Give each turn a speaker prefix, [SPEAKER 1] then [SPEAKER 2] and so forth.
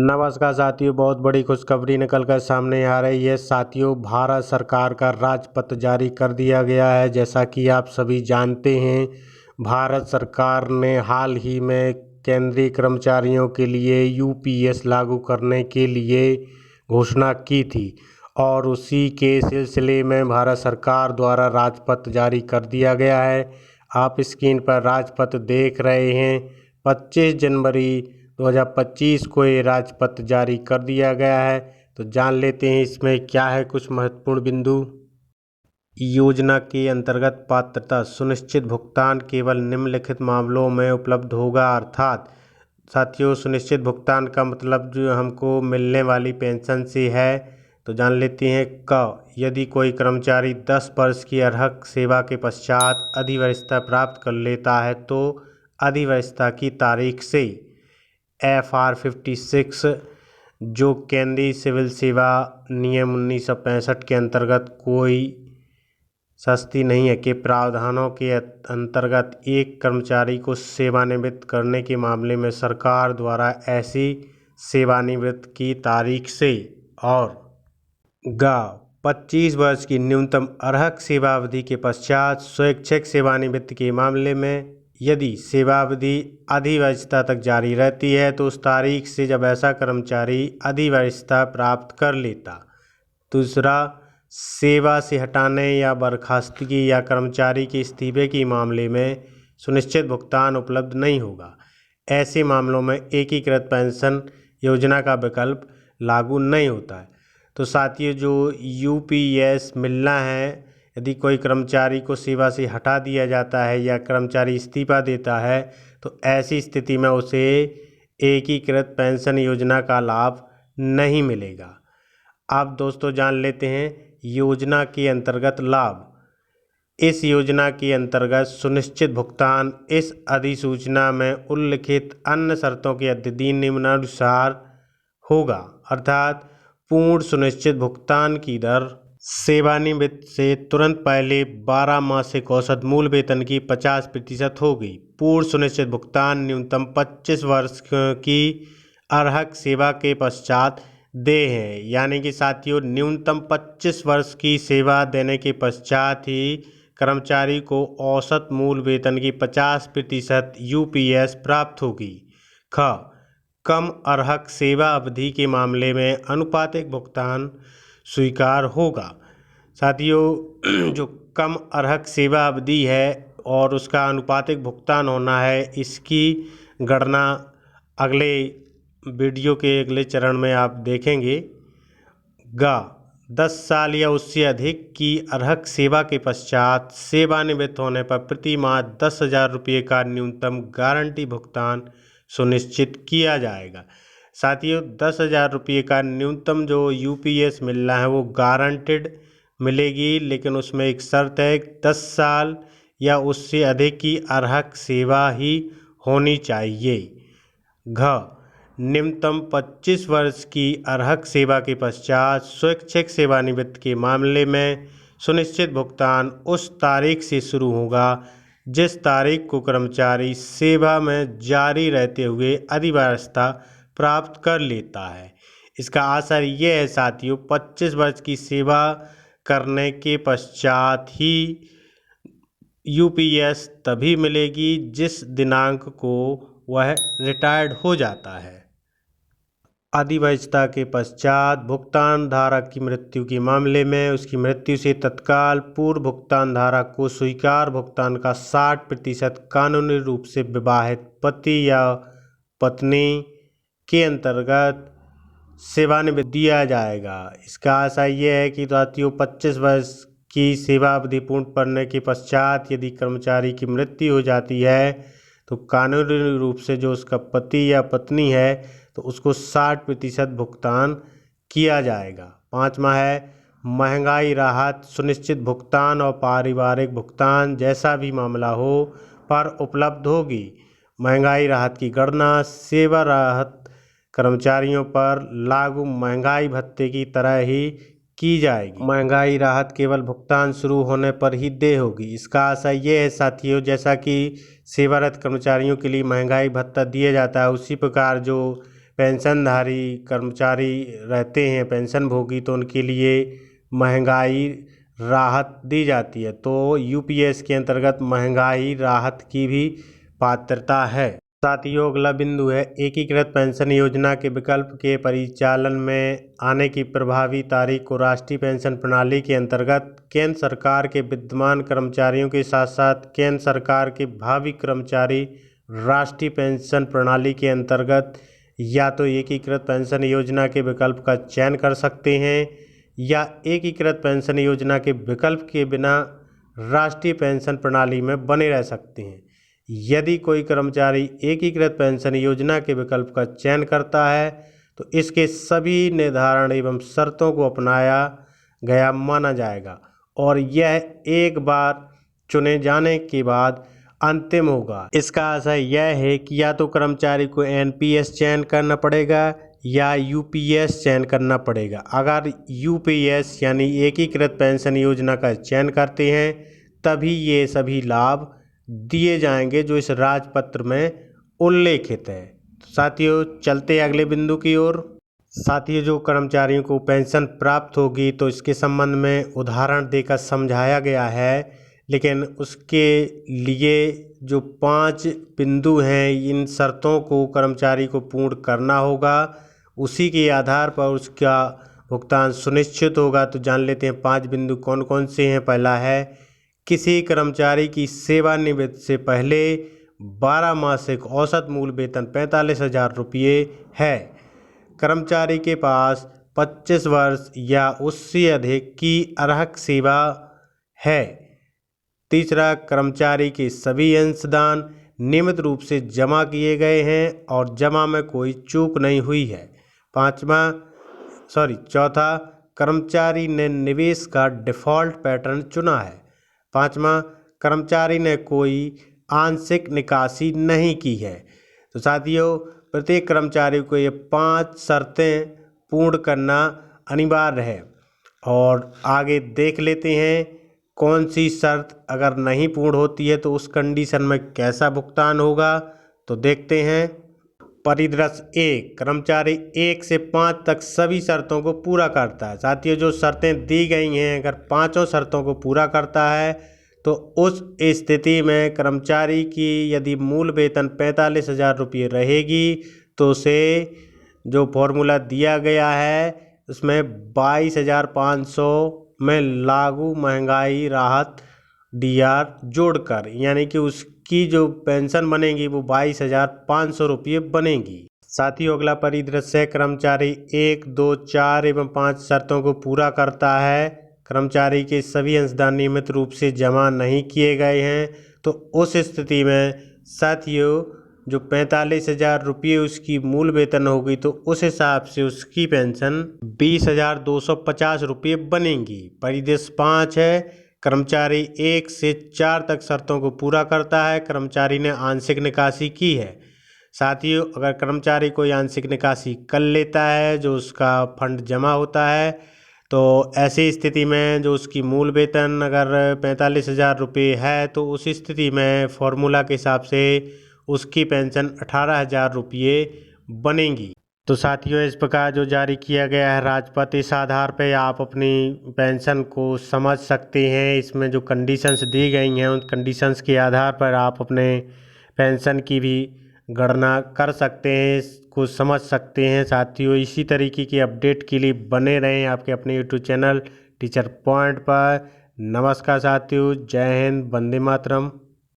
[SPEAKER 1] नमस्कार साथियों, बहुत बड़ी खुशखबरी निकल कर सामने आ रही है। साथियों, भारत सरकार का राजपत्र जारी कर दिया गया है। जैसा कि आप सभी जानते हैं, भारत सरकार ने हाल ही में केंद्रीय कर्मचारियों के लिए यूपीएस लागू करने के लिए घोषणा की थी और उसी के सिलसिले में भारत सरकार द्वारा राजपत्र जारी कर दिया गया है। आप स्क्रीन पर राजपत्र देख रहे हैं। 25 जनवरी 2025 को ये राजपत्र जारी कर दिया गया है। तो जान लेते हैं इसमें क्या है कुछ महत्वपूर्ण बिंदु। योजना के अंतर्गत पात्रता सुनिश्चित भुगतान केवल निम्नलिखित मामलों में उपलब्ध होगा। अर्थात साथियों, सुनिश्चित भुगतान का मतलब जो हमको मिलने वाली पेंशन से है। तो जान लेते हैं यदि कोई कर्मचारी 10 वर्ष की अर्हक सेवा के पश्चात अधिवरिष्ठता प्राप्त कर लेता है तो अधिवरिष्ठता की तारीख से FR 56 जो केंद्रीय सिविल सेवा नियम 1965 के अंतर्गत कोई सस्ती नहीं है के प्रावधानों के अंतर्गत एक कर्मचारी को सेवानिवृत्त करने के मामले में सरकार द्वारा ऐसी सेवानिवृत्ति की तारीख से और 25 वर्ष की न्यूनतम अर्हक सेवावधि के पश्चात स्वैच्छिक सेवानिवृत्ति के मामले में यदि सेवावधि अधिवरिष्ठता तक जारी रहती है तो उस तारीख से जब ऐसा कर्मचारी अधिवरिष्ठता प्राप्त कर लेता। दूसरा, सेवा से हटाने या बर्खास्तगी या कर्मचारी के इस्तीफे के मामले में सुनिश्चित भुगतान उपलब्ध नहीं होगा। ऐसे मामलों में एकीकृत पेंशन योजना का विकल्प लागू नहीं होता है। तो साथियों, जो यूपीएस मिलना है, यदि कोई कर्मचारी को सेवा से हटा दिया जाता है या कर्मचारी इस्तीफा देता है तो ऐसी स्थिति में उसे एकीकृत पेंशन योजना का लाभ नहीं मिलेगा। अब दोस्तों जान लेते हैं योजना के अंतर्गत लाभ। इस योजना के अंतर्गत सुनिश्चित भुगतान इस अधिसूचना में उल्लिखित अन्य शर्तों के अधीन निम्नानुसार होगा। अर्थात पूर्ण सुनिश्चित भुगतान की दर सेवानिवृत्ति से तुरंत पहले 12 मासिक औसत मूल वेतन की 50% होगी। पूर्ण सुनिश्चित भुगतान न्यूनतम 25 वर्ष की अर्हक सेवा के पश्चात देय है। यानी कि साथियों, न्यूनतम 25 वर्ष की सेवा देने के पश्चात ही कर्मचारी को औसत मूल वेतन की 50% यूपीएस प्राप्त होगी। कम अर्हक सेवा अवधि के मामले में अनुपातिक भुगतान स्वीकार होगा। साथियों, जो कम अर्हक सेवा अवधि है और उसका अनुपातिक भुगतान होना है, इसकी गणना अगले वीडियो के अगले चरण में आप देखेंगे। 10 साल या उससे अधिक की अर्हक सेवा के पश्चात सेवानिवृत्त होने पर प्रति माह 10,000 रुपये का न्यूनतम गारंटी भुगतान सुनिश्चित किया जाएगा। साथियों, 10,000 रुपये का न्यूनतम जो यूपीएस मिलना है वो गारंटेड मिलेगी, लेकिन उसमें एक शर्त है, 10 साल या उससे अधिक की अर्हक सेवा ही होनी चाहिए। न्यूनतम 25 वर्ष की अर्हक सेवा के पश्चात स्वैच्छिक सेवानिवृत्ति के मामले में सुनिश्चित भुगतान उस तारीख से शुरू होगा जिस तारीख को कर्मचारी सेवा में जारी रहते हुए अधिवरिष्ठता प्राप्त कर लेता है। इसका असर ये है साथियों, 25 वर्ष की सेवा करने के पश्चात ही यूपीएस तभी मिलेगी जिस दिनांक को वह रिटायर्ड हो जाता है। अधिवरिष्ठता के पश्चात भुगतान धारक की मृत्यु के मामले में उसकी मृत्यु से तत्काल पूर्व भुगतान धारक को स्वीकार भुगतान का 60% कानूनी रूप से विवाहित पति या पत्नी के अंतर्गत सेवानिवृत्ति दिया जाएगा। इसका आशय यह है कि साथियों, 25 वर्ष की सेवा अवधि पूर्ण करने के पश्चात यदि कर्मचारी की मृत्यु हो जाती है तो कानूनी रूप से जो उसका पति या पत्नी है तो उसको 60% भुगतान किया जाएगा। 5वां है महंगाई राहत सुनिश्चित भुगतान और पारिवारिक भुगतान जैसा भी मामला हो पर उपलब्ध होगी। महंगाई राहत की गणना सेवा राहत कर्मचारियों पर लागू महंगाई भत्ते की तरह ही की जाएगी। महंगाई राहत केवल भुगतान शुरू होने पर ही देय होगी। इसका आशय ये है साथियों, जैसा कि सेवारत कर्मचारियों के लिए महंगाई भत्ता दिया जाता है, उसी प्रकार जो पेंशनधारी कर्मचारी रहते हैं पेंशनभोगी, तो उनके लिए महंगाई राहत दी जाती है। तो यूपीएस के अंतर्गत महंगाई राहत की भी पात्रता है। साथियों, अगला बिंदु है एकीकृत पेंशन योजना के विकल्प के परिचालन में आने की प्रभावी तारीख को राष्ट्रीय पेंशन प्रणाली के अंतर्गत केंद्र सरकार के विद्यमान कर्मचारियों के साथ साथ केंद्र सरकार के भावी कर्मचारी राष्ट्रीय पेंशन प्रणाली के अंतर्गत या तो एकीकृत पेंशन योजना के विकल्प का चयन कर सकते हैं या एकीकृत पेंशन योजना के विकल्प के बिना राष्ट्रीय पेंशन प्रणाली में बने रह सकते हैं। यदि कोई कर्मचारी एकीकृत पेंशन योजना के विकल्प का चयन करता है तो इसके सभी निर्धारण एवं शर्तों को अपनाया गया माना जाएगा और यह एक बार चुने जाने के बाद अंतिम होगा। इसका आशय यह है कि या तो कर्मचारी को एनपीएस चयन करना पड़ेगा या यूपीएस चयन करना पड़ेगा। अगर यूपीएस यानी एकीकृत पेंशन योजना का चयन करते हैं तभी ये सभी लाभ दिए जाएंगे जो इस राजपत्र में उल्लेखित है। साथियों, चलते अगले बिंदु की ओर। साथियों, जो कर्मचारियों को पेंशन प्राप्त होगी तो इसके संबंध में उदाहरण देकर समझाया गया है, लेकिन उसके लिए जो 5 बिंदु हैं इन शर्तों को कर्मचारी को पूर्ण करना होगा, उसी के आधार पर उसका भुगतान सुनिश्चित होगा। तो जान लेते हैं 5 बिंदु कौन कौन से हैं। पहला है किसी कर्मचारी की सेवानिवृत्ति से पहले 12 मासिक औसत मूल वेतन 45,000 रुपये है। कर्मचारी के पास 25 वर्ष या उससे अधिक की अर्हक सेवा है। तीसरा, कर्मचारी के सभी अंशदान नियमित रूप से जमा किए गए हैं और जमा में कोई चूक नहीं हुई है। चौथा, कर्मचारी ने निवेश का डिफ़ॉल्ट पैटर्न चुना है। पाँचवा, कर्मचारी ने कोई आंशिक निकासी नहीं की है। तो साथियों, प्रत्येक कर्मचारी को ये 5 शर्तें पूर्ण करना अनिवार्य है और आगे देख लेते हैं कौन सी शर्त अगर नहीं पूर्ण होती है तो उस कंडीशन में कैसा भुगतान होगा। तो देखते हैं। परिदृश्य 1, कर्मचारी 1 से 5 तक सभी शर्तों को पूरा करता है। साथियों, जो शर्तें दी गई हैं अगर 5 शर्तों को पूरा करता है तो उस स्थिति में कर्मचारी की यदि मूल वेतन 45,000 रुपये रहेगी तो उसे जो फॉर्मूला दिया गया है उसमें 22,500 में लागू महंगाई राहत डीआर जोड़कर यानी कि उसकी जो पेंशन बनेगी वो 22,500 रुपये बनेगी। साथियों, अगला परिदृश्य है कर्मचारी 1, 2, 4 एवं 5 शर्तों को पूरा करता है। कर्मचारी के सभी अंशदान नियमित रूप से जमा नहीं किए गए हैं तो उस स्थिति में साथियों जो 45,000 रुपये उसकी मूल वेतन होगी तो उस हिसाब से उसकी पेंशन 20,250 रुपये बनेगी। परिदृश्य 5 है, कर्मचारी 1 से 4 तक शर्तों को पूरा करता है। कर्मचारी ने आंशिक निकासी की है। साथियों, अगर कर्मचारी कोई आंशिक निकासी कर लेता है जो उसका फंड जमा होता है तो ऐसी स्थिति में जो उसकी मूल वेतन अगर 45,000 रुपये है तो उस स्थिति में फॉर्मूला के हिसाब से उसकी पेंशन 18,000 रुपये बनेगी। तो साथियों, इस प्रकार जो जारी किया गया है राजपत्र, इस आधार पे आप अपनी पेंशन को समझ सकते हैं। इसमें जो कंडीशंस दी गई हैं उन कंडीशंस के आधार पर आप अपने पेंशन की भी गणना कर सकते हैं, इसको समझ सकते हैं। साथियों, इसी तरीके की अपडेट के लिए बने रहें आपके अपने यूट्यूब चैनल टीचर पॉइंट पर। नमस्कार साथियों, जय हिंद, वंदे मातरम।